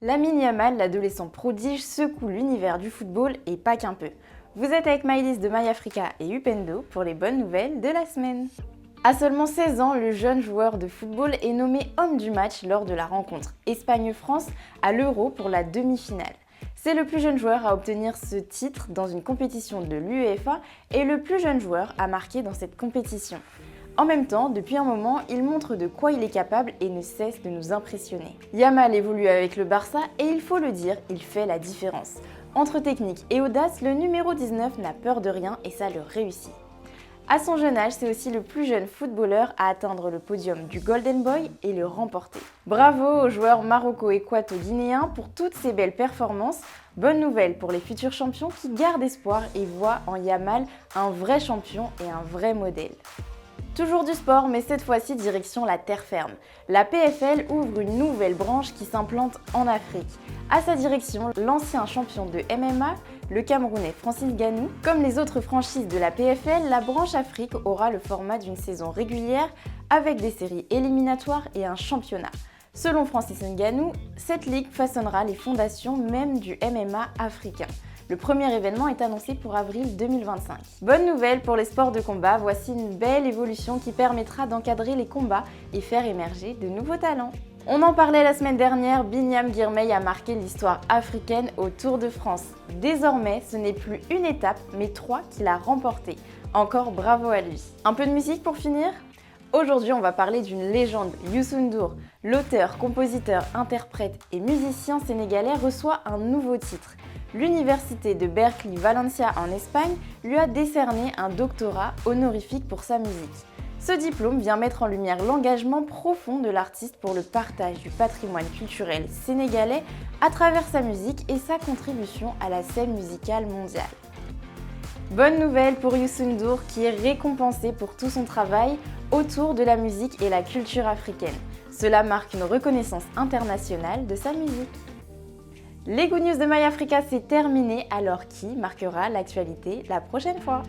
Lamine Yamal, l'adolescent prodige, secoue l'univers du football et pas qu'un peu. Vous êtes avec Maëlys de MyAfrica et Upendo pour les bonnes nouvelles de la semaine. À seulement 16 ans, le jeune joueur de football est nommé homme du match lors de la rencontre Espagne-France à l'Euro pour la demi-finale. C'est le plus jeune joueur à obtenir ce titre dans une compétition de l'UEFA et le plus jeune joueur à marquer dans cette compétition. En même temps, depuis un moment, il montre de quoi il est capable et ne cesse de nous impressionner. Yamal évolue avec le Barça et il faut le dire, il fait la différence. Entre technique et audace, le numéro 19 n'a peur de rien et ça le réussit. À son jeune âge, c'est aussi le plus jeune footballeur à atteindre le podium du Golden Boy et le remporter. Bravo aux joueurs maroco-équato-guinéens pour toutes ces belles performances. Bonne nouvelle pour les futurs champions qui gardent espoir et voient en Yamal un vrai champion et un vrai modèle. Toujours du sport, mais cette fois-ci direction la terre ferme. La PFL ouvre une nouvelle branche qui s'implante en Afrique. À sa direction, l'ancien champion de MMA, le Camerounais Francis Ngannou. Comme les autres franchises de la PFL, la branche Afrique aura le format d'une saison régulière avec des séries éliminatoires et un championnat. Selon Francis Ngannou, cette ligue façonnera les fondations même du MMA africain. Le premier événement est annoncé pour avril 2025. Bonne nouvelle pour les sports de combat, voici une belle évolution qui permettra d'encadrer les combats et faire émerger de nouveaux talents. On en parlait la semaine dernière, Binyam Girmay a marqué l'histoire africaine au Tour de France. Désormais, ce n'est plus une étape, mais 3 qu'il a remportées. Encore bravo à lui. Un peu de musique pour finir ? Aujourd'hui, on va parler d'une légende, Youssou N'Dour. L'auteur, compositeur, interprète et musicien sénégalais reçoit un nouveau titre. L'université de Berkeley Valencia en Espagne lui a décerné un doctorat honorifique pour sa musique. Ce diplôme vient mettre en lumière l'engagement profond de l'artiste pour le partage du patrimoine culturel sénégalais à travers sa musique et sa contribution à la scène musicale mondiale. Bonne nouvelle pour Youssou N'Dour qui est récompensé pour tout son travail autour de la musique et la culture africaine. Cela marque une reconnaissance internationale de sa musique. Les Good News de MyAfrica, c'est terminé, alors qui marquera l'actualité la prochaine fois ?